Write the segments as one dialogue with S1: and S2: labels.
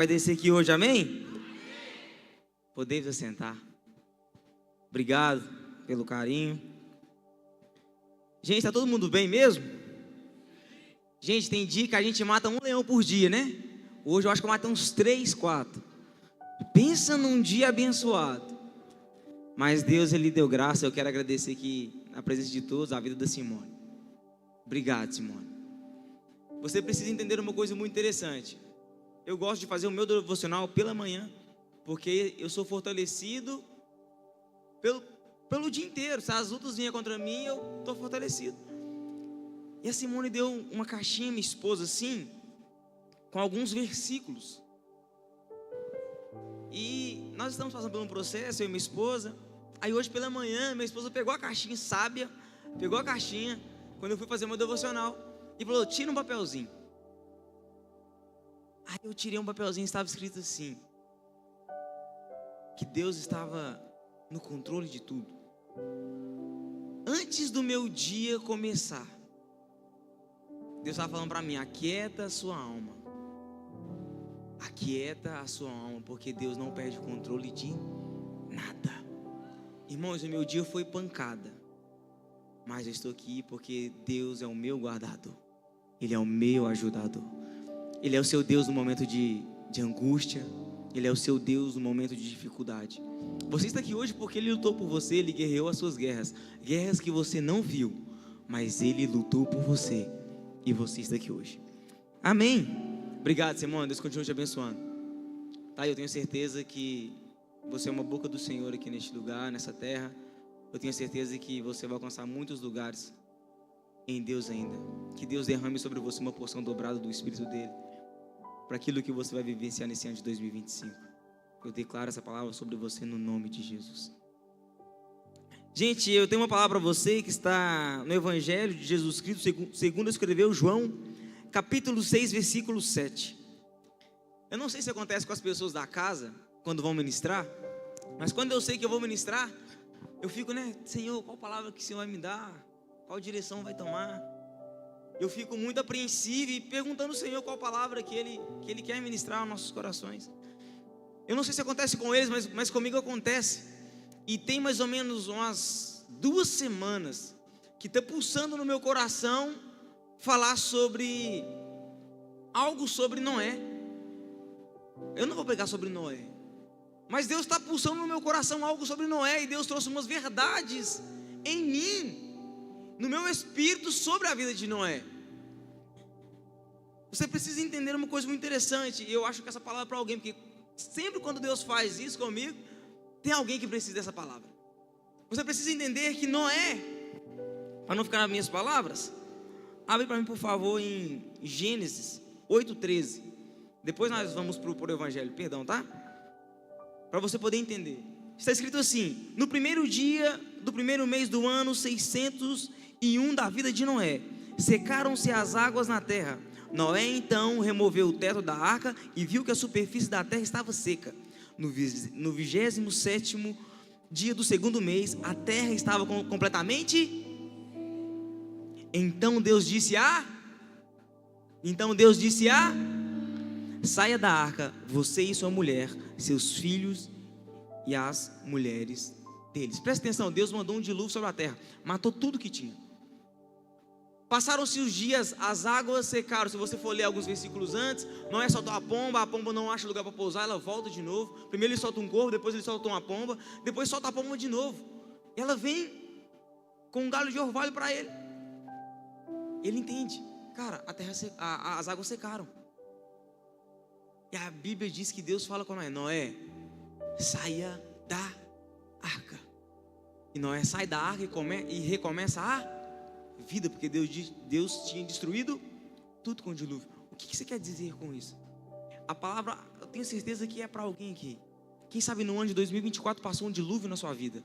S1: Vai descer aqui hoje, amém? Podemos assentar. Obrigado pelo carinho. Gente, está todo mundo bem mesmo? Gente, tem dia que a gente mata um leão por dia, né? Hoje eu acho que eu matei uns 3, 4. Pensa num dia abençoado. Mas Deus, Ele deu graça. Eu quero agradecer aqui, na presença de todos, a vida da Simone. Obrigado, Simone. Você precisa entender uma coisa muito interessante. Eu gosto de fazer o meu devocional pela manhã, porque eu sou fortalecido pelo dia inteiro. Se as lutas vinham contra mim, eu estou fortalecido. E a Simone deu uma caixinha, minha esposa, assim, com alguns versículos. E nós estamos passando por um processo, eu e minha esposa. Aí hoje pela manhã, minha esposa pegou a caixinha sábia, pegou a caixinha, quando eu fui fazer meu devocional, e falou: tira um papelzinho. Aí eu tirei um papelzinho e estava escrito assim: que Deus estava no controle de tudo. Antes do meu dia começar, Deus estava falando para mim: aquieta a sua alma. Aquieta a sua alma, porque Deus não perde o controle de nada. Irmãos, o meu dia foi pancada, mas eu estou aqui porque Deus é o meu guardador. Ele é o meu ajudador. Ele é o seu Deus no momento de angústia. Ele é o seu Deus no momento de dificuldade. Você está aqui hoje porque Ele lutou por você. Ele guerreou as suas guerras. Guerras que você não viu, mas Ele lutou por você. E você está aqui hoje. Amém. Obrigado, Simone. Deus continue te abençoando. Tá, eu tenho certeza que você é uma boca do Senhor aqui neste lugar, nessa terra. Eu tenho certeza que você vai alcançar muitos lugares em Deus ainda. Que Deus derrame sobre você uma porção dobrada do Espírito dEle, para aquilo que você vai vivenciar nesse ano de 2025. Eu declaro essa palavra sobre você no nome de Jesus. Gente, eu tenho uma palavra para você que está no Evangelho de Jesus Cristo, segundo escreveu João, capítulo 6, versículo 7. Eu não sei se acontece com as pessoas da casa quando vão ministrar, mas quando eu sei que eu vou ministrar, eu fico, Senhor, qual palavra que o Senhor vai me dar? Qual direção vai tomar? Eu fico muito apreensivo e perguntando ao Senhor qual palavra que Ele quer ministrar aos nossos corações. Eu não sei se acontece com eles, mas comigo acontece. E tem mais ou menos umas 2 semanas que está pulsando no meu coração falar sobre algo sobre Noé. Eu não vou pregar sobre Noé, mas Deus está pulsando no meu coração algo sobre Noé. E Deus trouxe umas verdades em mim, no meu espírito, sobre a vida de Noé. Você precisa entender uma coisa muito interessante. E eu acho que essa palavra é para alguém, porque sempre quando Deus faz isso comigo, tem alguém que precisa dessa palavra. Você precisa entender que Noé, para não ficar nas minhas palavras, abre para mim por favor em Gênesis 8:13. Depois nós vamos para o Evangelho, perdão, tá? Para você poder entender. Está escrito assim: no primeiro dia do primeiro mês do ano 601 da vida de Noé, secaram-se as águas na terra. Noé então removeu o teto da arca e viu que a superfície da terra estava seca. No 27º dia do segundo mês, a terra estava completamente. Então Deus disse saia da arca, você e sua mulher, seus filhos e as mulheres deles. Presta atenção, Deus mandou um dilúvio sobre a terra, matou tudo que tinha. Passaram-se os dias, as águas secaram. Se você for ler alguns versículos antes, Noé soltou a pomba não acha lugar para pousar, ela volta de novo. Primeiro ele solta um corvo, depois ele solta uma pomba, depois solta a pomba de novo. Ela vem com um galho de orvalho para ele. Ele entende, cara, as águas secaram. E a Bíblia diz que Deus fala com Noé: Noé, saia da arca. E Noé sai da arca e recomeça a vida, porque Deus tinha destruído tudo com o dilúvio. O que você quer dizer com isso? A palavra, eu tenho certeza que é para alguém aqui. Quem sabe no ano de 2024 passou um dilúvio na sua vida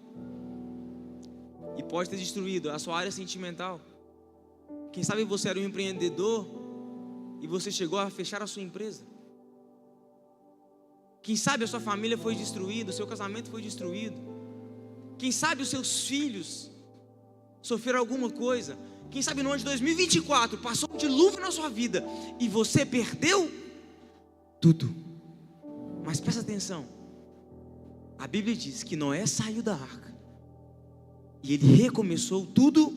S1: e pode ter destruído a sua área sentimental. Quem sabe você era um empreendedor e você chegou a fechar a sua empresa. Quem sabe a sua família foi destruída, o seu casamento foi destruído. Quem sabe os seus filhos sofreram alguma coisa. Quem sabe no ano de 2024 passou um dilúvio na sua vida e você perdeu tudo. Mas presta atenção, a Bíblia diz que Noé saiu da arca e ele recomeçou tudo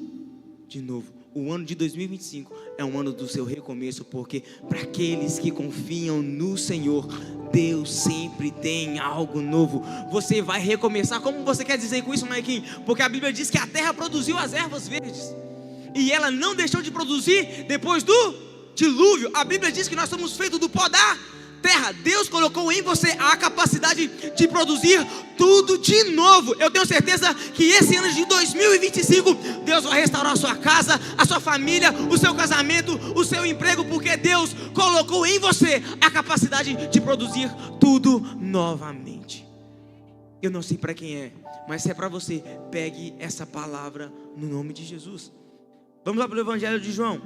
S1: de novo. O ano de 2025 é um ano do seu recomeço, porque para aqueles que confiam no Senhor, Deus sempre tem algo novo. Você vai recomeçar. Como você quer dizer com isso, Maiquinho? Porque a Bíblia diz que a terra produziu as ervas verdes e ela não deixou de produzir depois do dilúvio. A Bíblia diz que nós somos feitos do pó da terra. Deus colocou em você a capacidade de produzir tudo de novo. Eu tenho certeza que esse ano de 2025 Deus vai restaurar a sua casa, a sua família, o seu casamento, o seu emprego, porque Deus colocou em você a capacidade de produzir tudo novamente. Eu não sei para quem é, mas se é para você, pegue essa palavra no nome de Jesus. Vamos lá para o Evangelho de João.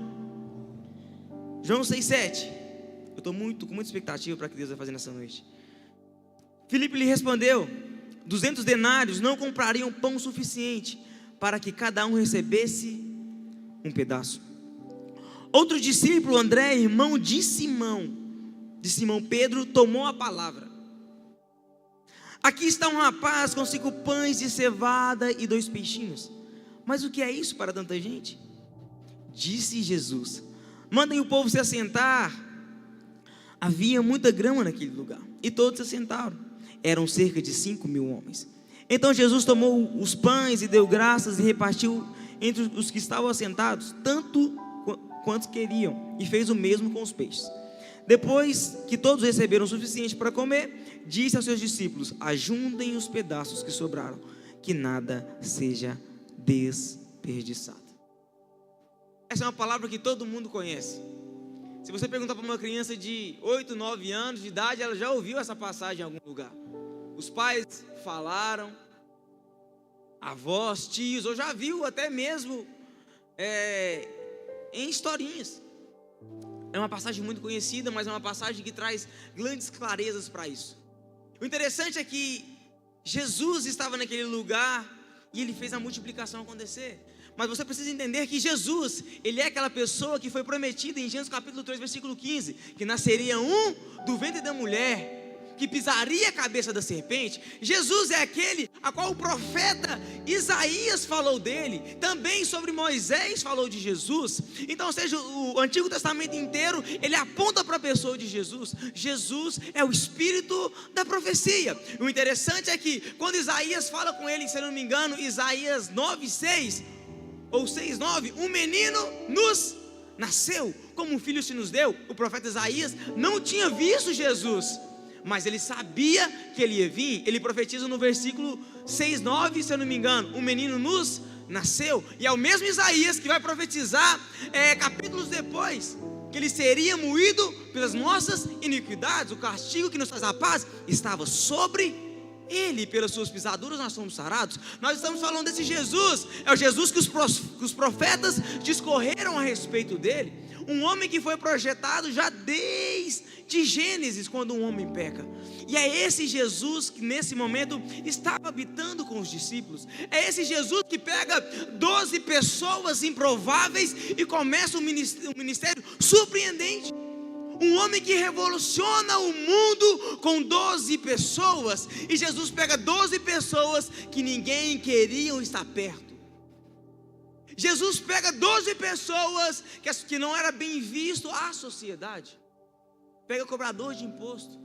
S1: João 6,7. Eu estou com muita expectativa para o que Deus vai fazer nessa noite. Filipe lhe respondeu: 200 denários não comprariam pão suficiente para que cada um recebesse um pedaço. Outro discípulo, André, irmão de Simão Pedro, tomou a palavra. Aqui está um rapaz com 5 pães de cevada e 2 peixinhos. Mas o que é isso para tanta gente? Disse Jesus: mandem o povo se assentar. Havia muita grama naquele lugar, e todos se assentaram. Eram cerca de 5.000 homens. Então Jesus tomou os pães e deu graças e repartiu entre os que estavam assentados, tanto quantos queriam, e fez o mesmo com os peixes. Depois que todos receberam o suficiente para comer, disse aos seus discípulos: ajuntem os pedaços que sobraram, que nada seja desperdiçado. Essa é uma palavra que todo mundo conhece. Se você perguntar para uma criança de 8, 9 anos de idade, ela já ouviu essa passagem em algum lugar. Os pais falaram, avós, tios, ou já viu até mesmo em historinhas. É uma passagem muito conhecida, mas é uma passagem que traz grandes clarezas para isso. O interessante é que Jesus estava naquele lugar e ele fez a multiplicação acontecer. Mas você precisa entender que Jesus, ele é aquela pessoa que foi prometida em Gênesis capítulo 3, versículo 15, que nasceria um do ventre da mulher, que pisaria a cabeça da serpente. Jesus é aquele a qual o profeta Isaías falou dele, também sobre Moisés falou de Jesus. Então, ou seja, o Antigo Testamento inteiro, ele aponta para a pessoa de Jesus. Jesus é o espírito da profecia. O interessante é que quando Isaías fala com ele, se eu não me engano, Isaías 9:6 ou 6:9, um menino nos nasceu, como um filho se nos deu. O profeta Isaías não tinha visto Jesus, mas ele sabia que ele ia vir. Ele profetiza no versículo 6:9, se eu não me engano, um menino nos nasceu. E é o mesmo Isaías que vai profetizar capítulos depois, que ele seria moído pelas nossas iniquidades. O castigo que nos faz a paz estava sobre ele, pelas suas pisaduras nós somos sarados. Nós estamos falando desse Jesus. É o Jesus que os profetas discorreram a respeito dele. Um homem que foi projetado já desde Gênesis, quando um homem peca. E é esse Jesus que nesse momento estava habitando com os discípulos. É esse Jesus que pega 12 pessoas improváveis e começa um ministério surpreendente. Um homem que revoluciona o mundo com 12 pessoas. E Jesus pega 12 pessoas que ninguém queria estar perto. Jesus pega 12 pessoas que não era bem visto à sociedade. Pega cobrador de imposto.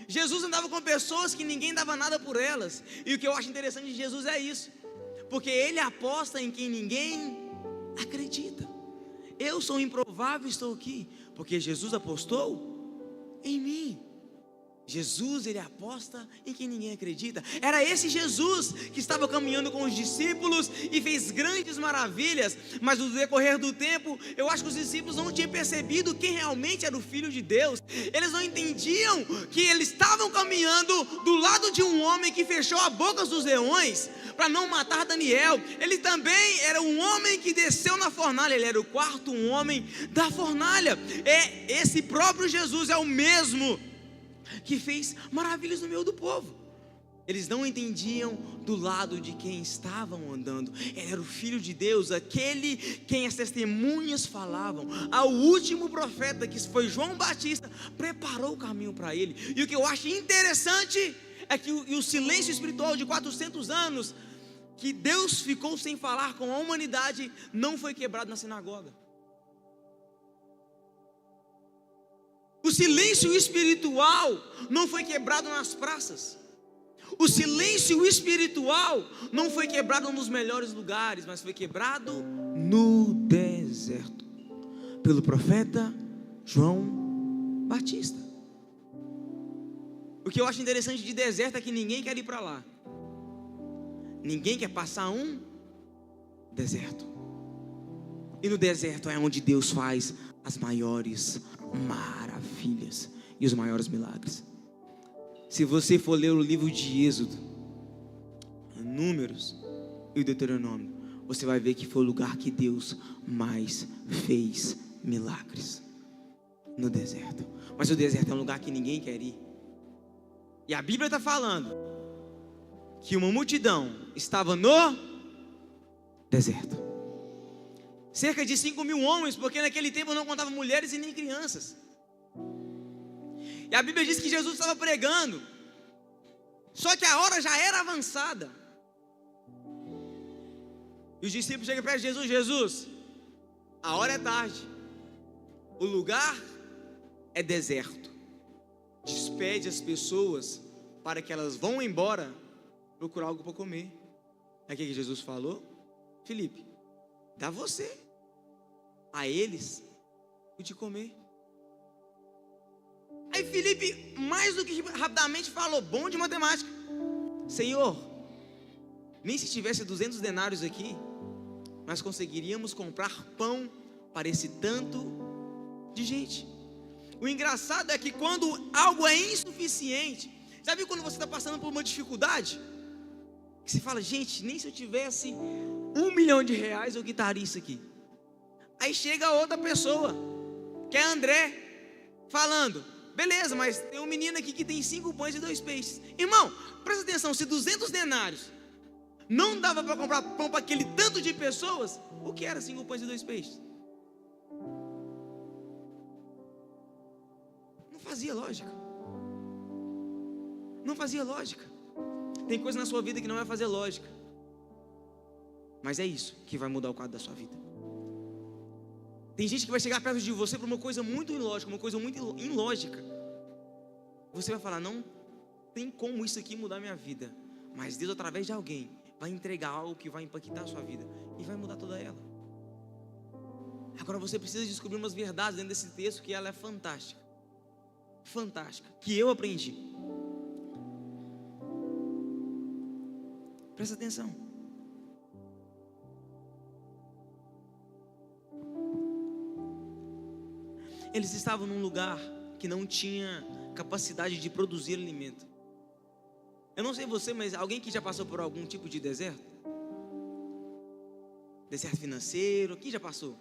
S1: Jesus andava com pessoas que ninguém dava nada por elas. E o que eu acho interessante de Jesus é isso, porque ele aposta em quem ninguém acredita. Eu sou improvável, estou aqui porque Jesus apostou em mim. Jesus, ele aposta em quem ninguém acredita. Era esse Jesus que estava caminhando com os discípulos e fez grandes maravilhas. Mas no decorrer do tempo, eu acho que os discípulos não tinham percebido quem realmente era o Filho de Deus. Eles não entendiam que eles estavam caminhando do lado de um homem que fechou a boca dos leões para não matar Daniel. Ele também era um homem que desceu na fornalha. Ele era o quarto homem da fornalha. Esse próprio Jesus é o mesmo que fez maravilhas no meio do povo. Eles não entendiam do lado de quem estavam andando. Ele era o Filho de Deus, aquele quem as testemunhas falavam. Ao último profeta, que foi João Batista, preparou o caminho para ele. E o que eu acho interessante é que o silêncio espiritual de 400 anos, que Deus ficou sem falar com a humanidade, não foi quebrado na sinagoga. O silêncio espiritual não foi quebrado nas praças. O silêncio espiritual não foi quebrado nos melhores lugares, mas foi quebrado no deserto, pelo profeta João Batista. O que eu acho interessante de deserto é que ninguém quer ir para lá. Ninguém quer passar um deserto. E no deserto é onde Deus faz as maiores maravilhas e os maiores milagres. Se você for ler o livro de Êxodo, Números e Deuteronômio, você vai ver que foi o lugar que Deus mais fez milagres, no deserto. Mas o deserto é um lugar que ninguém quer ir. E a Bíblia está falando que uma multidão estava no deserto. Cerca de 5.000 homens, porque naquele tempo não contavam mulheres e nem crianças. E a Bíblia diz que Jesus estava pregando, só que a hora já era avançada. E os discípulos chegam perto de Jesus: Jesus, a hora é tarde, o lugar é deserto. Despede as pessoas para que elas vão embora procurar algo para comer. É o que Jesus falou: Filipe, dá você a eles o de comer. Aí Filipe, mais do que rapidamente, falou: bom de matemática, Senhor, nem se tivesse 200 denários aqui, nós conseguiríamos comprar pão para esse tanto de gente. O engraçado é que quando algo é insuficiente, sabe quando você está passando por uma dificuldade, que você fala: gente, nem se eu tivesse R$1 milhão eu quitaria isso aqui. Aí chega outra pessoa, que é André, falando: beleza, mas tem um menino aqui que tem 5 pães e 2 peixes. Irmão, presta atenção, se 200 denários não dava para comprar pão para aquele tanto de pessoas, o que era 5 pães e 2 peixes? Não fazia lógica. Não fazia lógica. Tem coisa na sua vida que não vai fazer lógica, mas é isso que vai mudar o quadro da sua vida. Tem gente que vai chegar perto de você por uma coisa muito ilógica, uma coisa muito ilógica. Você vai falar: não tem como isso aqui mudar minha vida. Mas Deus, através de alguém, vai entregar algo que vai impactar a sua vida e vai mudar toda ela. Agora você precisa descobrir umas verdades dentro desse texto, que ela é fantástica. Fantástica, que eu aprendi. Presta atenção. Eles estavam num lugar que não tinha capacidade de produzir alimento. Eu não sei você, mas alguém que já passou por algum tipo de deserto? Deserto financeiro, quem já passou?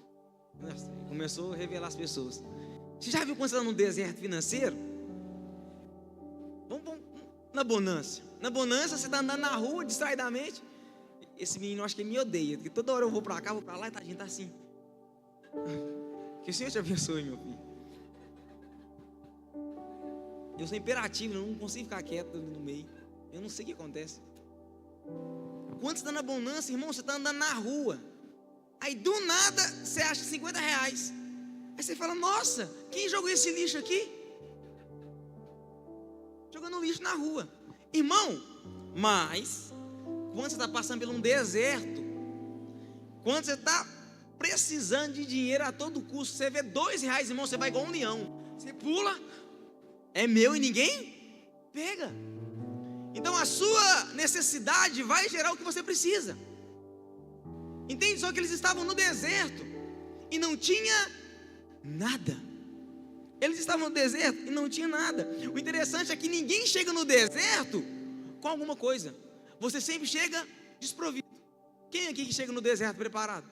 S1: Nossa, começou a revelar as pessoas. Você já viu quando você está num deserto financeiro? Vamos na bonança. Na bonança você está andando na rua distraidamente. Esse menino, eu acho que ele me odeia, porque toda hora eu vou para cá, vou para lá e tadinho, tá assim. Que o Senhor te abençoe, meu filho. Eu sou imperativo, eu não consigo ficar quieto no meio. Eu não sei o que acontece. Quando você está na bonança, irmão, você está andando na rua. Aí do nada você acha R$50. Aí você fala: nossa, quem jogou esse lixo aqui? Jogando lixo na rua. Irmão, mas quando você está passando por um deserto, quando você está precisando de dinheiro a todo custo, você vê R$2, irmão, você vai igual um leão. Você pula, é meu e ninguém pega. Então a sua necessidade vai gerar o que você precisa. Entende? Só que eles estavam no deserto e não tinha nada. Eles estavam no deserto e não tinha nada. O interessante é que ninguém chega no deserto com alguma coisa. Você sempre chega desprovido. Quem aqui que chega no deserto preparado?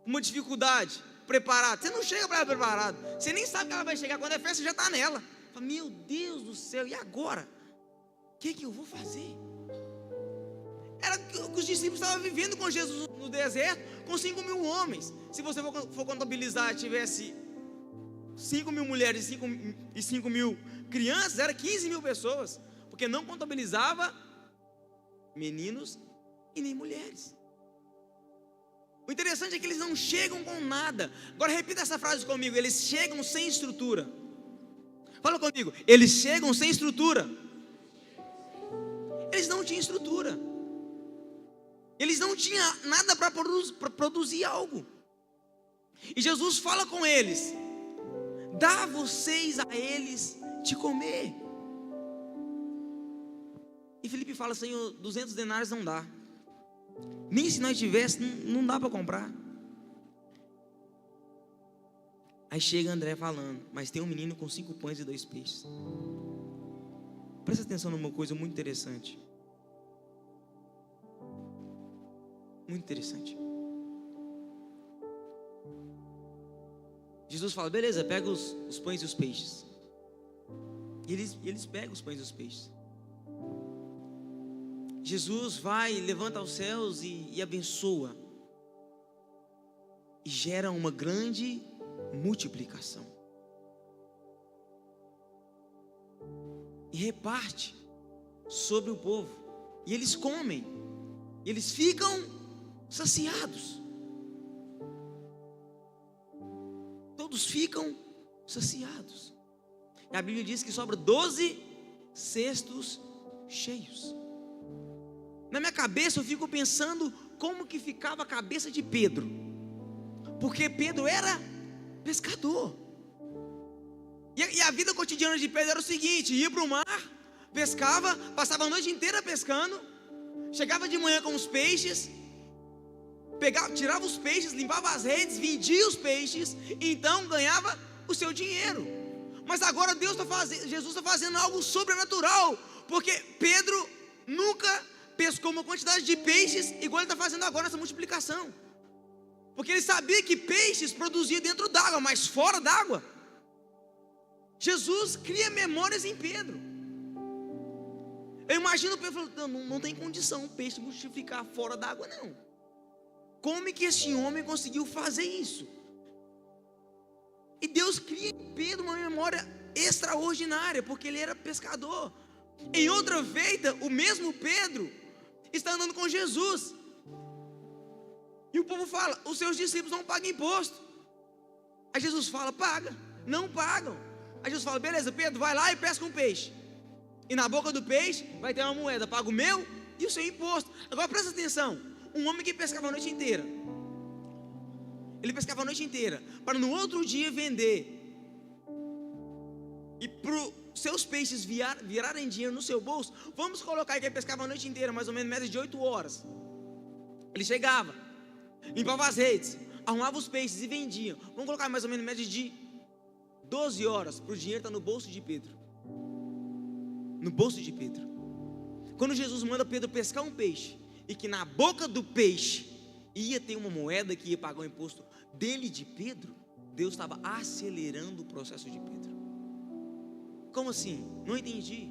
S1: Uma dificuldade, preparado. Você não chega para ela preparado. Você nem sabe que ela vai chegar. Quando é festa, você já está nela. Fala: meu Deus do céu, e agora? O que eu vou fazer? Era o que os discípulos estavam vivendo com Jesus no deserto, com 5.000 homens. Se você for contabilizar, tivesse 5.000 mulheres e 5.000 crianças, era 15.000 pessoas, porque não contabilizava meninos e nem mulheres. O interessante é que eles não chegam com nada. Agora repita essa frase comigo: eles chegam sem estrutura. Fala comigo: eles chegam sem estrutura. Eles não tinham estrutura. Eles não tinham nada para produzir algo. E Jesus fala com eles: dá vocês a eles de comer. E Filipe fala: Senhor, 200 denários não dá. Nem se nós tivéssemos, não dá para comprar. Aí chega André falando: mas tem um menino com 5 pães e 2 peixes. Presta atenção numa coisa muito interessante. Muito interessante. Jesus fala: beleza, pega os pães e os peixes. E eles pegam os pães e os peixes. Jesus vai, levanta aos céus e abençoa. E gera uma grande multiplicação. E reparte sobre o povo. E eles comem. E eles ficam saciados. Todos ficam saciados. E a Bíblia diz que sobra 12 cestos cheios. Na minha cabeça eu fico pensando como que ficava a cabeça de Pedro, porque Pedro era pescador. E a vida cotidiana de Pedro era o seguinte: ia para o mar, pescava, passava a noite inteira pescando, chegava de manhã com os peixes, tirava os peixes, limpava as redes, vendia os peixes, e então ganhava o seu dinheiro. Mas agora Jesus está fazendo algo sobrenatural, porque Pedro nunca pescou uma quantidade de peixes igual ele está fazendo agora nessa multiplicação, porque ele sabia que peixes produzia dentro d'água, mas fora d'água. Jesus cria memórias em Pedro. Eu imagino Pedro falando: não tem condição um peixe multiplicar fora d'água, não. Como que esse homem conseguiu fazer isso? E Deus cria em Pedro uma memória extraordinária, porque ele era pescador. Em outra feita, o mesmo Pedro está andando com Jesus, e o povo fala: os seus discípulos não pagam imposto. Aí Jesus fala: paga. Não pagam. Aí Jesus fala: beleza, Pedro, vai lá e pesca um peixe, e na boca do peixe vai ter uma moeda, paga o meu e o seu imposto. Agora presta atenção: um homem que pescava a noite inteira, ele pescava a noite inteira para no outro dia vender, e para os seus peixes virarem dinheiro no seu bolso. Vamos colocar que ele pescava a noite inteira, mais ou menos média de 8 horas. Ele chegava, limpava as redes, arrumava os peixes e vendia. Vamos colocar mais ou menos média de 12 horas, para o dinheiro estar no bolso de Pedro. No bolso de Pedro. Quando Jesus manda Pedro pescar um peixe, e que na boca do peixe ia ter uma moeda que ia pagar o imposto dele, de Pedro, Deus estava acelerando o processo de Pedro. Como assim? Não entendi.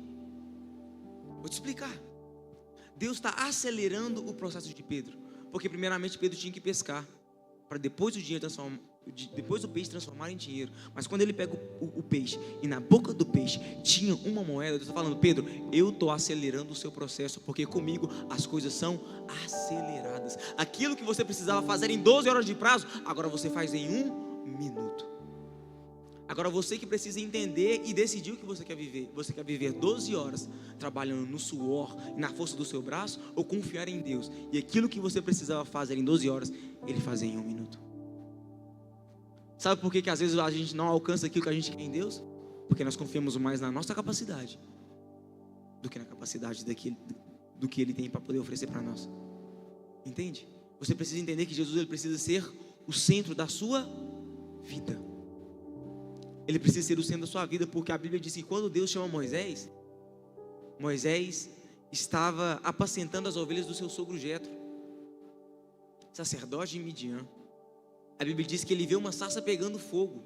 S1: Vou te explicar. Deus está acelerando o processo de Pedro, porque primeiramente Pedro tinha que pescar, para depois o peixe transformar em dinheiro. Mas quando ele pega o peixe, e na boca do peixe tinha uma moeda, Deus está falando: Pedro, eu estou acelerando o seu processo, porque comigo as coisas são aceleradas. Aquilo que você precisava fazer em 12 horas de prazo, agora você faz em 1 minuto. Agora você que precisa entender e decidir o que você quer viver. Você quer viver 12 horas trabalhando no suor e na força do seu braço, ou confiar em Deus, e aquilo que você precisava fazer em 12 horas, Ele fazia em 1 minuto? Sabe por que às vezes a gente não alcança aquilo que a gente quer em Deus? Porque nós confiamos mais na nossa capacidade do que na capacidade do que Ele tem para poder oferecer para nós. Entende? Você precisa entender que Jesus, ele precisa ser o centro da sua vida. Ele precisa ser o centro da sua vida, porque a Bíblia diz que quando Deus chama Moisés, Moisés estava apacentando as ovelhas do seu sogro Jetro, sacerdote de Midian. A Bíblia diz que ele vê uma sarça pegando fogo,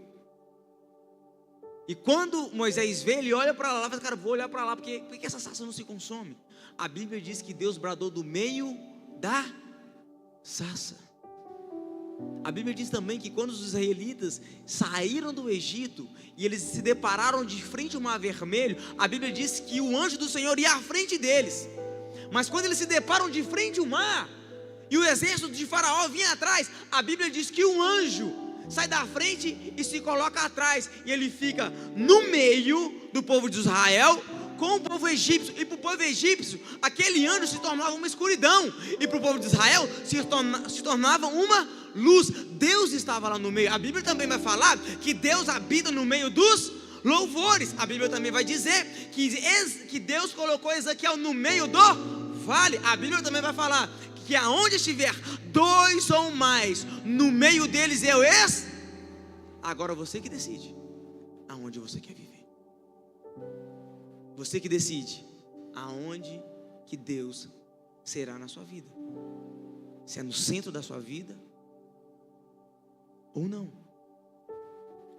S1: E quando Moisés vê, ele olha para lá e fala, cara, vou olhar para lá, porque por que essa sarça não se consome? A Bíblia diz que Deus bradou do meio da sarça. A Bíblia diz também que quando os israelitas saíram do Egito e eles se depararam de frente ao mar vermelho, a Bíblia diz que o anjo do Senhor ia à frente deles. Mas quando eles se deparam de frente ao mar e o exército de Faraó vinha atrás, a Bíblia diz que um anjo sai da frente e se coloca atrás, e ele fica no meio do povo de Israel com o povo egípcio. E para o povo egípcio aquele anjo se tornava uma escuridão, e para o povo de Israel se tornava uma luz. Deus estava lá no meio. A Bíblia também vai falar que Deus habita no meio dos louvores. A Bíblia também vai dizer que Deus colocou Ezequiel no meio do vale. A Bíblia também vai falar que aonde estiver dois ou mais, no meio deles eu Agora você que decide aonde você quer viver. Você que decide aonde que Deus será na sua vida. Se é no centro da sua vida ou não.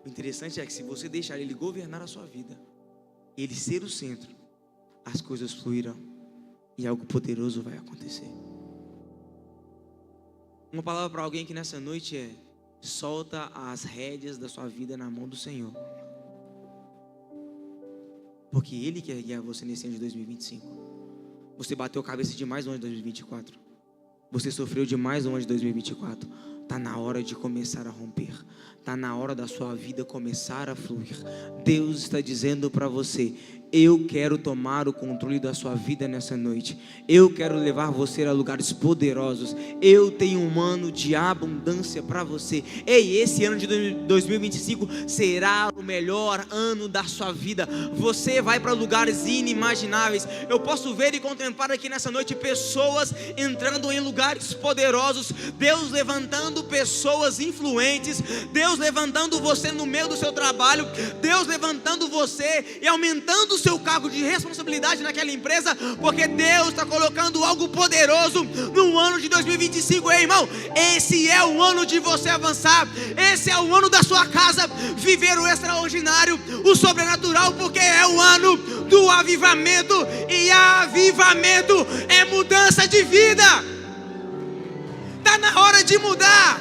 S1: O interessante é que se você deixar Ele governar a sua vida, Ele ser o centro, as coisas fluirão e algo poderoso vai acontecer. Uma palavra para alguém que nessa noite é: solta as rédeas da sua vida na mão do Senhor, porque Ele quer guiar você nesse ano de 2025. Você bateu a cabeça demais no ano de 2024. Você sofreu demais no ano de 2024. Está na hora de começar a romper. Está na hora da sua vida começar a fluir. Deus está dizendo para você: eu quero tomar o controle da sua vida nessa noite. Eu quero levar você a lugares poderosos. Eu tenho um ano de abundância para você. Ei, esse ano de 2025 será o melhor ano da sua vida. Você vai para lugares inimagináveis. Eu posso ver e contemplar aqui nessa noite pessoas entrando em lugares poderosos. Deus levantando pessoas influentes. Deus levantando você no meio do seu trabalho. Deus levantando você e aumentando o seu cargo de responsabilidade naquela empresa, porque Deus está colocando algo poderoso no ano de 2025. Ei, irmão, esse é o ano de você avançar. Esse é o ano da sua casa viver o extraordinário, o sobrenatural, porque é o ano do avivamento, e avivamento é mudança de vida. Está na hora de mudar.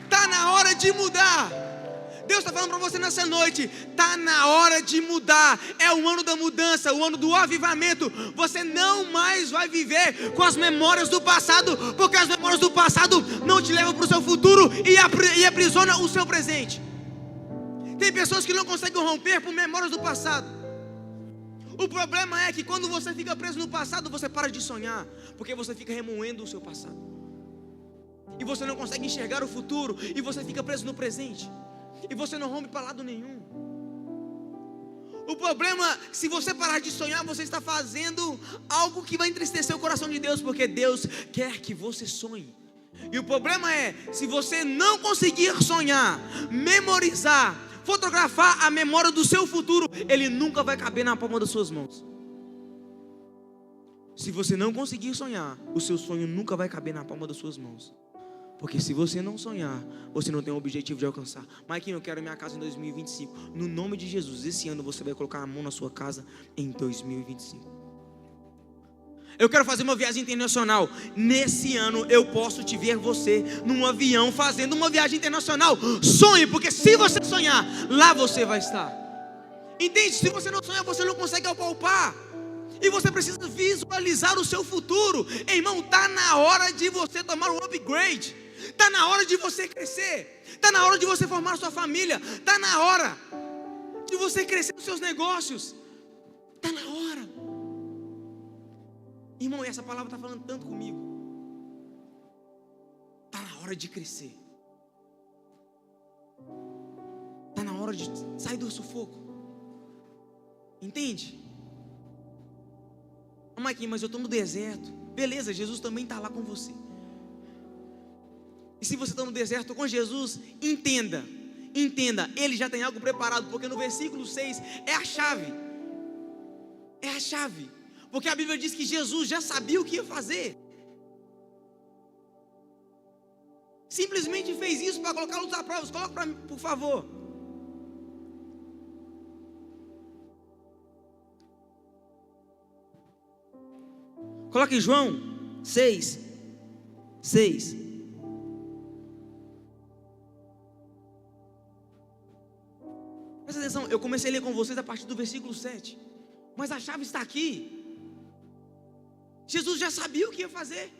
S1: Está na hora de mudar. Deus está falando para você nessa noite: está na hora de mudar. É o ano da mudança, o ano do avivamento. Você não mais vai viver com as memórias do passado, porque as memórias do passado não te levam para o seu futuro e aprisiona o seu presente. Tem pessoas que não conseguem romper por memórias do passado. O problema é que quando você fica preso no passado, você para de sonhar, porque você fica remoendo o seu passado, e você não consegue enxergar o futuro, e você fica preso no presente, e você não rompe para lado nenhum. O problema, se você parar de sonhar, você está fazendo algo que vai entristecer o coração de Deus, porque Deus quer que você sonhe. E o problema é, se você não conseguir sonhar, memorizar, fotografar a memória do seu futuro, ele nunca vai caber na palma das suas mãos. Se você não conseguir sonhar, o seu sonho nunca vai caber na palma das suas mãos. Porque se você não sonhar, você não tem o objetivo de alcançar. Maiquinho, eu quero minha casa em 2025. No nome de Jesus, esse ano você vai colocar a mão na sua casa em 2025. Eu quero fazer uma viagem internacional. Nesse ano eu posso te ver você num avião fazendo uma viagem internacional. Sonhe, porque se você sonhar, lá você vai estar. Entende? Se você não sonhar, você não consegue apalpar. E você precisa visualizar o seu futuro. Ei, irmão, está na hora de você tomar um upgrade. Está na hora de você crescer. Está na hora de você formar a sua família. Está na hora de você crescer nos seus negócios. Está na hora. Irmão, essa palavra está falando tanto comigo. Está na hora de crescer. Está na hora de sair do sufoco. Entende? Maiquinho, mas eu estou no deserto. Beleza, Jesus também está lá com você. E se você está no deserto com Jesus, entenda, Ele já tem algo preparado, porque no versículo 6 é a chave. É a chave. Porque a Bíblia diz que Jesus já sabia o que ia fazer. simplesmente fez isso para colocá-los à prova. Coloca para mim, por favor. Coloque João 6. Presta atenção, eu comecei a ler com vocês a partir do versículo 7. Mas a chave está aqui. Jesus já sabia o que ia fazer.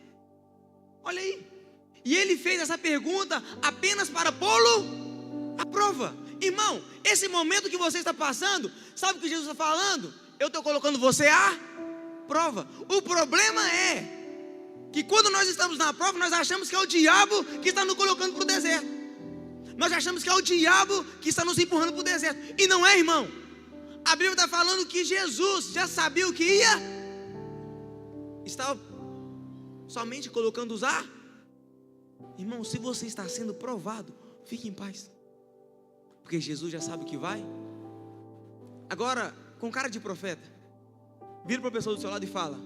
S1: Olha aí. E ele fez essa pergunta apenas para pô-lo à prova. Irmão, esse momento que você está passando, sabe o que Jesus está falando? Eu estou colocando você à prova. O problema é que quando nós estamos na prova, nós achamos que é o diabo que está nos colocando para o deserto. Nós achamos que é o diabo que está nos empurrando para o deserto. E não é, irmão. A Bíblia está falando que Jesus já sabia o que ia. Estava somente colocando os ar. Irmão, se você está sendo provado, fique em paz. Porque Jesus já sabe o que vai. Agora, com cara de profeta, vira para a pessoa do seu lado e fala: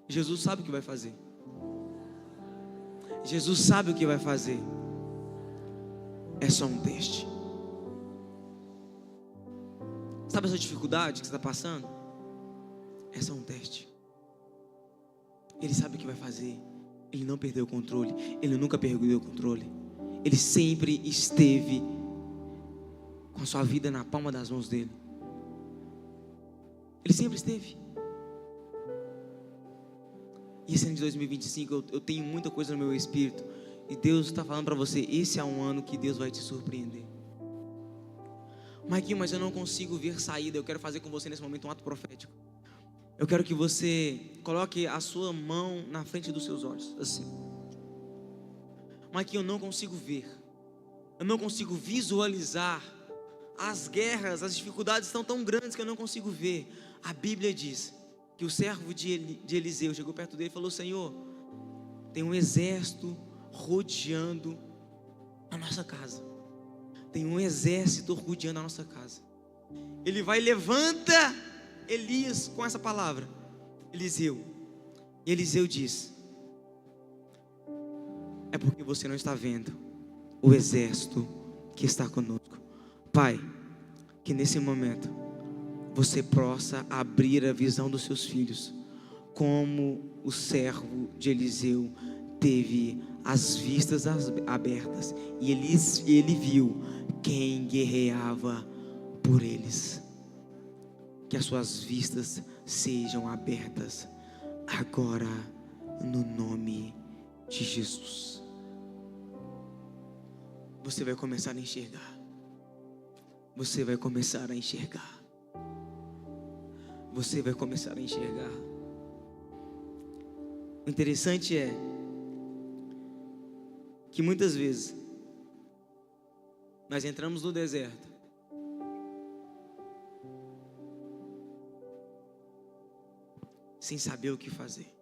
S1: Jesus sabe o que vai fazer. Jesus sabe o que vai fazer. É só um teste. Sabe essa dificuldade que você está passando? É só um teste. Ele sabe o que vai fazer. Ele não perdeu o controle. Ele nunca perdeu o controle. Ele sempre esteve com a sua vida na palma das mãos dele. Ele sempre esteve. E esse ano de 2025 eu tenho muita coisa no meu espírito. E Deus está falando para você: esse é um ano que Deus vai te surpreender. Maiquinho, mas eu não consigo ver saída. Eu quero fazer com você nesse momento um ato profético. Eu quero que você coloque a sua mão na frente dos seus olhos, assim. Maiquinho, eu não consigo ver. Eu não consigo visualizar. As guerras, as dificuldades estão tão grandes que eu não consigo ver. A Bíblia diz que o servo de Eliseu chegou perto dele e falou: Senhor, tem um exército rodeando a nossa casa. Tem um exército rodeando a nossa casa. Ele vai, levanta Elias com essa palavra, Eliseu. E Eliseu diz: é porque você não está vendo o exército que está conosco. Pai, que nesse momento você possa abrir a visão dos seus filhos, como o servo de Eliseu teve as vistas abertas, e ele viu quem guerreava por eles. Que as suas vistas sejam abertas agora, no nome de Jesus. Você vai começar a enxergar. Você vai começar a enxergar. Você vai começar a enxergar. O interessante é que muitas vezes nós entramos no deserto sem saber o que fazer.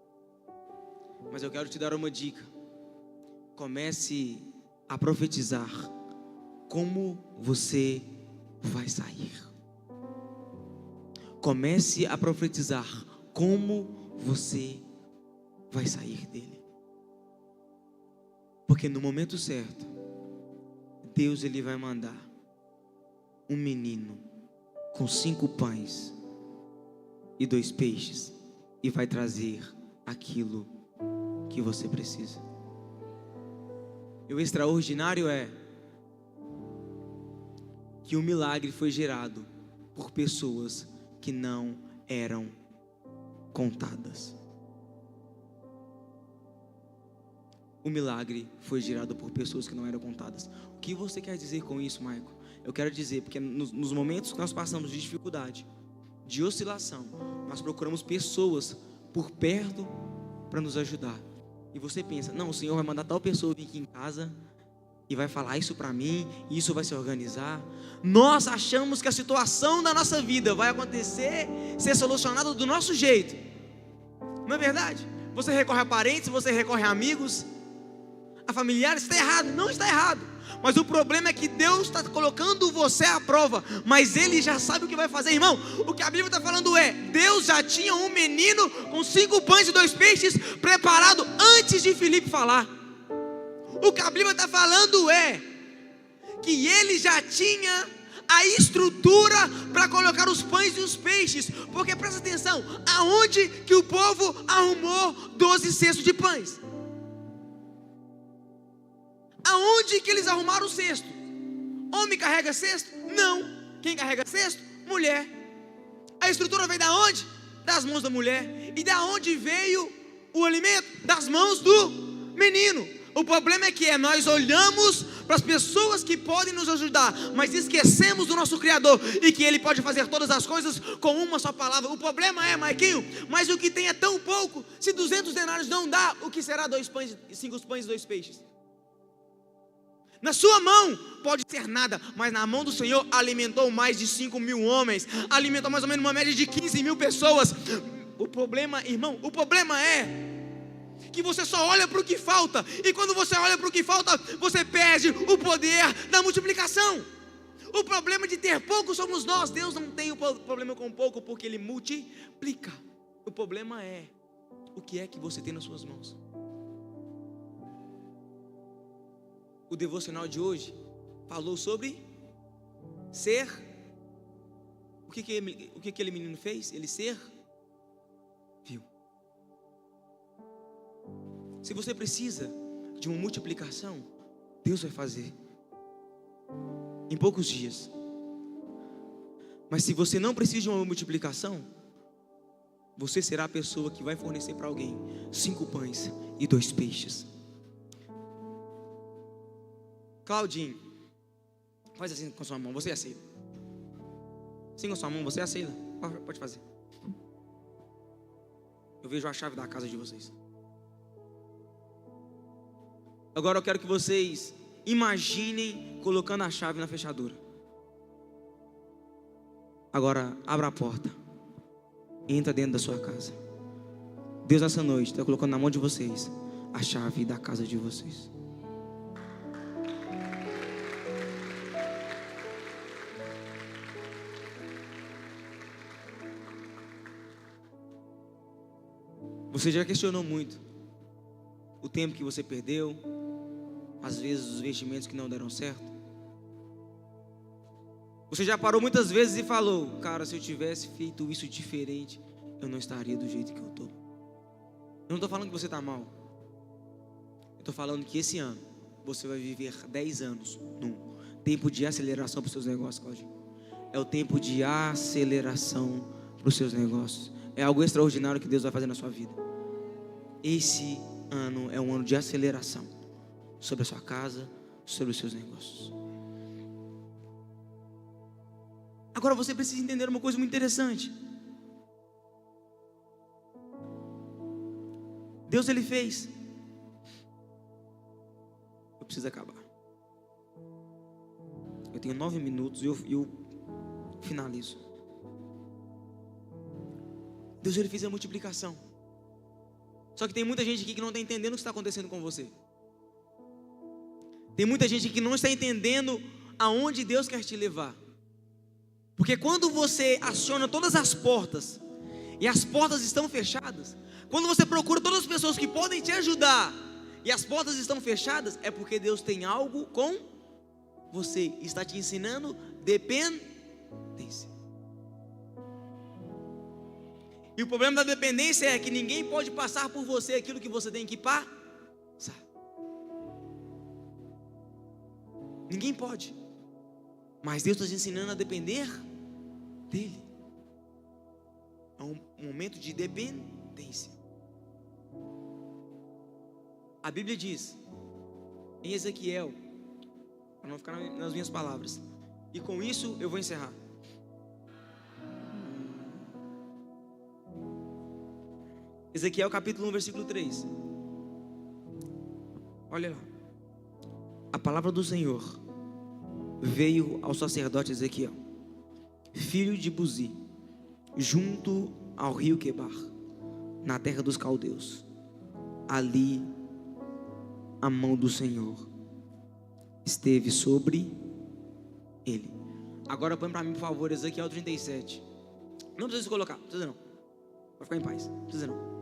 S1: Mas eu quero te dar uma dica. Comece a profetizar como você vai sair. Comece a profetizar como você vai sair dele. Porque no momento certo, Deus ele vai mandar um menino com 5 pães e 2 peixes e vai trazer aquilo que você precisa. E o extraordinário é que o milagre foi gerado por pessoas que não eram contadas. O milagre foi gerado por pessoas que não eram contadas. O que você quer dizer com isso, Maico? Eu quero dizer, porque nos momentos que nós passamos de dificuldade, de oscilação, nós procuramos pessoas por perto para nos ajudar. E você pensa: não, o Senhor vai mandar tal pessoa vir aqui em casa e vai falar isso para mim, e isso vai se organizar. Nós achamos que a situação da nossa vida vai acontecer, ser solucionada do nosso jeito. Não é verdade? Você recorre a parentes, você recorre a amigos, a familiares. Está errado? Não está errado. Mas o problema é que Deus está colocando você à prova, mas Ele já sabe o que vai fazer, irmão. O que a Bíblia está falando é: Deus já tinha um menino com 5 pães e 2 peixes preparado antes de Filipe falar. O que a Bíblia está falando é que ele já tinha a estrutura para colocar os pães e os peixes. Porque presta atenção, aonde que o povo arrumou 12 cestos de pães? Aonde que eles arrumaram o cesto? Homem carrega cesto? Não. Quem carrega cesto? Mulher. A estrutura veio da onde? Das mãos da mulher. E da onde veio o alimento? Das mãos do menino. O problema é que nós olhamos para as pessoas que podem nos ajudar, mas esquecemos do nosso Criador e que Ele pode fazer todas as coisas com uma só palavra. O problema é, Maiquinho, mas o que tem é tão pouco. Se 200 denários não dá, o que será 2 pães, 5 pães e 2 peixes? Na sua mão pode ser nada, mas na mão do Senhor alimentou mais de 5.000 homens, alimentou mais ou menos uma média de 15.000 pessoas. O problema, irmão, o problema é que você só olha para o que falta, e quando você olha para o que falta, você perde o poder da multiplicação. O problema de ter pouco somos nós. Deus não tem o problema com pouco, porque Ele multiplica. O problema é o que é que você tem nas suas mãos. O devocional de hoje falou sobre ser. O que aquele menino fez? Ele serviu. Se você precisa de uma multiplicação, Deus vai fazer em poucos dias. Mas se você não precisa de uma multiplicação, você será a pessoa que vai fornecer para alguém 5 pães e 2 peixes. Claudinho, faz assim com sua mão, você é a Sheila. Assim com sua mão, você é a Sheila. Pode fazer. Eu vejo a chave da casa de vocês. Agora eu quero que vocês imaginem colocando a chave na fechadura. Agora abra a porta, entra dentro da sua casa. Deus essa noite está colocando na mão de vocês a chave da casa de vocês. Você já questionou muito o tempo que você perdeu, às vezes os investimentos que não deram certo. Você já parou muitas vezes e falou: cara, se eu tivesse feito isso diferente, eu não estaria do jeito que eu estou. Eu não estou falando que você está mal. Eu estou falando que esse ano você vai viver 10 anos num tempo de aceleração para os seus negócios, Claudinho. É o tempo de aceleração para os seus negócios. É algo extraordinário que Deus vai fazer na sua vida. Esse ano é um ano de aceleração sobre a sua casa, sobre os seus negócios. Agora você precisa entender uma coisa muito interessante. Deus, Ele fez. Eu preciso acabar. Eu tenho 9 minutos e eu finalizo. Deus, Ele fez a multiplicação. Só que tem muita gente aqui que não está entendendo o que está acontecendo com você. Tem muita gente que não está entendendo aonde Deus quer te levar. Porque quando você aciona todas as portas e as portas estão fechadas, quando você procura todas as pessoas que podem te ajudar e as portas estão fechadas, é porque Deus tem algo com você, está te ensinando dependência. E o problema da dependência é que ninguém pode passar por você aquilo que você tem que passar. Ninguém pode. Mas Deus está te ensinando a depender dEle. É um momento de dependência. A Bíblia diz em Ezequiel, para não ficar nas minhas palavras, e com isso eu vou encerrar. Ezequiel capítulo 1, versículo 3. Olha lá. A palavra do Senhor veio ao sacerdote Ezequiel, filho de Buzi, junto ao rio Quebar, na terra dos caldeus. Ali a mão do Senhor esteve sobre ele. Agora põe para mim, por favor, Ezequiel 37. Não precisa colocar, não precisa não. Vai ficar em paz, não precisa não.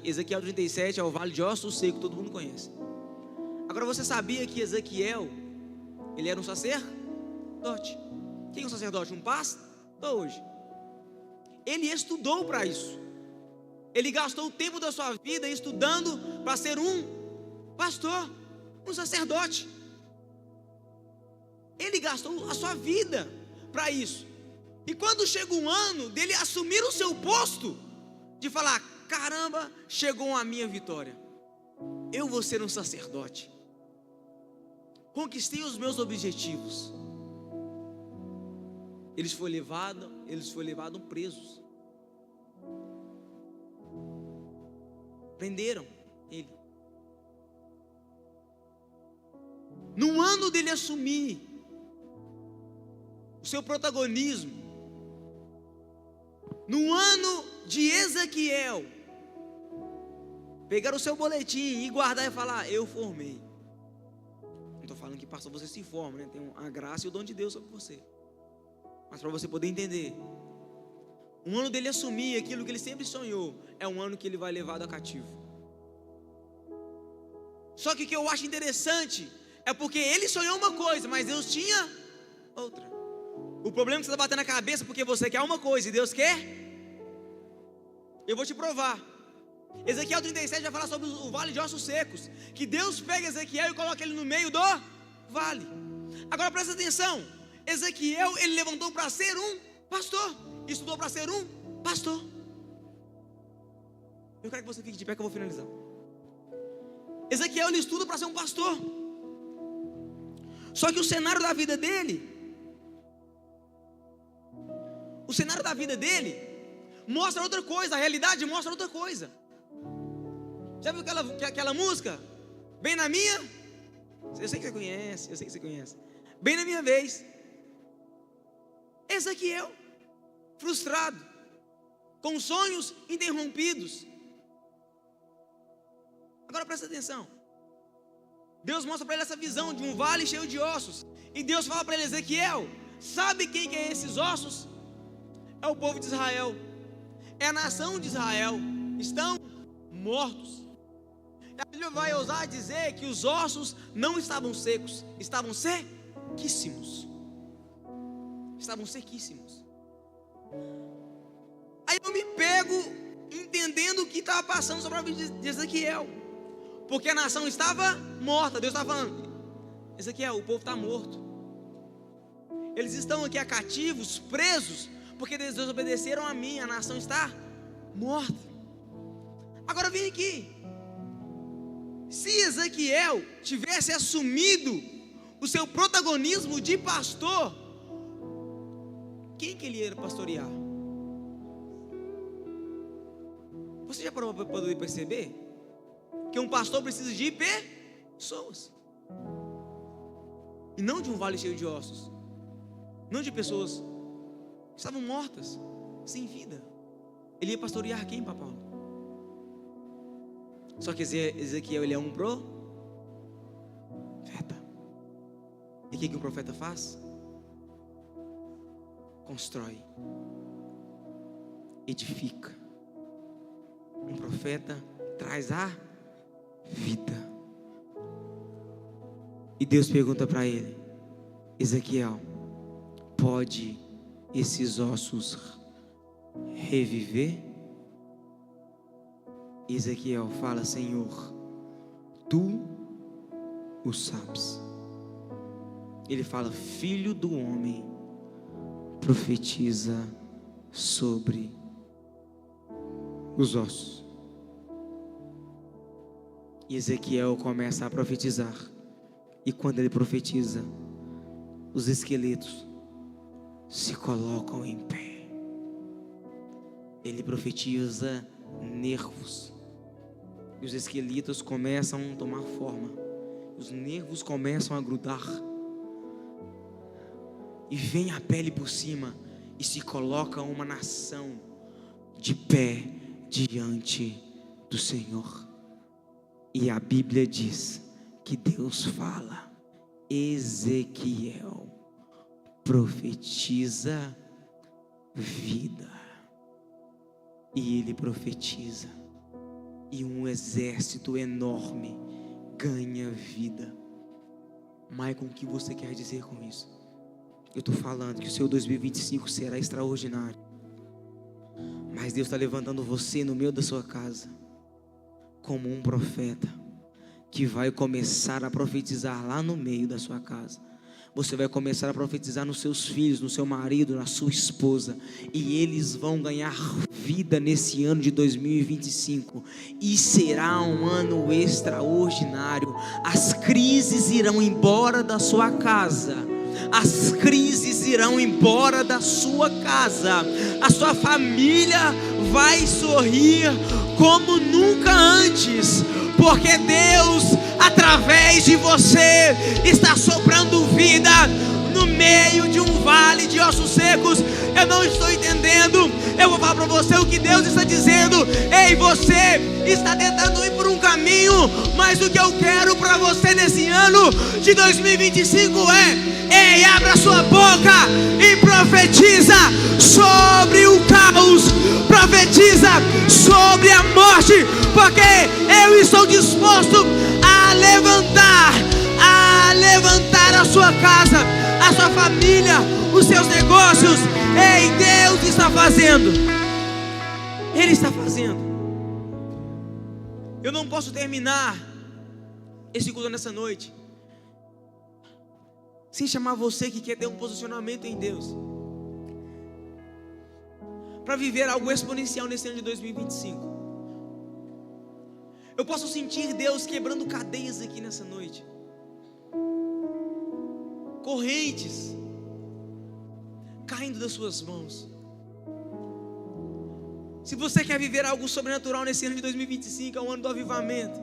S1: Ezequiel 37 é o vale de ossos secos, todo mundo conhece. Agora você sabia que Ezequiel, ele era um sacerdote? Quem é um sacerdote? Um pastor hoje. Ele estudou para isso. Ele gastou o tempo da sua vida estudando para ser um pastor, um sacerdote. Ele gastou a sua vida para isso. E quando chega um ano dele assumir o seu posto, de falar: caramba, chegou a minha vitória, eu vou ser um sacerdote, conquistei os meus objetivos. Eles foram levados presos. Prenderam ele. No ano dele assumir o seu protagonismo, no ano de Ezequiel, pegar o seu boletim e guardar e falar: eu formei. Não estou falando que pastor você se forma, né? Tem a graça e o dom de Deus sobre você. Mas para você poder entender, um ano dele assumir aquilo que ele sempre sonhou, é um ano que ele vai levado a cativo. Só que o que eu acho interessante é porque ele sonhou uma coisa, mas Deus tinha outra. O problema é que você está batendo na cabeça porque você quer uma coisa e Deus quer. Eu vou te provar. Ezequiel 37 vai falar sobre o vale de ossos secos, que Deus pega Ezequiel e coloca ele no meio do vale. Agora presta atenção. Ezequiel, ele levantou para ser um pastor, estudou para ser um pastor. Eu quero que você fique de pé que eu vou finalizar. Ezequiel, ele estuda para ser um pastor. Só que o cenário da vida dele mostra outra coisa, a realidade mostra outra coisa. Já viu aquela música? Bem na minha? Eu sei que você conhece. Bem na minha vez. Ezequiel, frustrado, com sonhos interrompidos. Agora presta atenção. Deus mostra para ele essa visão de um vale cheio de ossos. E Deus fala para ele: Ezequiel, sabe quem que é esses ossos? É o povo de Israel, é a nação de Israel. Estão mortos. A Bíblia vai ousar dizer que os ossos não estavam secos, estavam sequíssimos. Estavam sequíssimos. Aí eu me pego entendendo o que estava passando sobre a vida de Ezequiel, porque a nação estava morta. Deus estava falando: Ezequiel, o povo está morto. Eles estão aqui a cativos, presos, porque eles desobedeceram a mim. A nação está morta. Agora vem aqui. Se Ezequiel tivesse assumido o seu protagonismo de pastor, quem que ele ia pastorear? Você já parou para poder perceber que um pastor precisa de pessoas, e não de um vale cheio de ossos, não de pessoas que estavam mortas, sem vida. Ele ia pastorear quem, Paulo? Só que Ezequiel, ele é um profeta. E o que o profeta faz? Constrói, edifica. Um profeta traz a vida. E Deus pergunta para ele: Ezequiel, pode esses ossos reviver? Ezequiel fala: Senhor, tu o sabes. Ele fala: filho do homem, profetiza sobre os ossos. E Ezequiel começa a profetizar. E quando ele profetiza, os esqueletos se colocam em pé. Ele profetiza nervos, e os esqueletos começam a tomar forma. Os nervos começam a grudar, e vem a pele por cima, e se coloca uma nação de pé diante do Senhor. E a Bíblia diz que Deus fala: Ezequiel, profetiza vida. E ele profetiza, e um exército enorme, ganha vida. Maicon, o que você quer dizer com isso? Eu estou falando que o seu 2025 será extraordinário. Mas Deus está levantando você no meio da sua casa como um profeta que vai começar a profetizar lá no meio da sua casa. Você vai começar a profetizar nos seus filhos, no seu marido, na sua esposa, e eles vão ganhar vida nesse ano de 2025, e será um ano extraordinário. As crises irão embora da sua casa, as crises irão embora da sua casa, a sua família vai sorrir como nunca antes, porque Deus, através de você, está soprando vida no meio de um vale de ossos secos. Eu não estou entendendo. Eu vou falar para você o que Deus está dizendo. Ei, você está tentando ir por um caminho, mas o que eu quero para você nesse ano de 2025 ei, abra sua boca e profetiza sobre o caos, profetiza sobre a morte, porque eu estou disposto a levantar a sua casa, a sua família, os seus negócios. Ei, Deus está fazendo. Ele está fazendo. Eu não posso terminar esse culto nessa noite sem chamar você que quer ter um posicionamento em Deus, para viver algo exponencial nesse ano de 2025. Eu posso sentir Deus quebrando cadeias aqui nessa noite, correntes caindo das suas mãos. Se você quer viver algo sobrenatural nesse ano de 2025, é o ano do avivamento.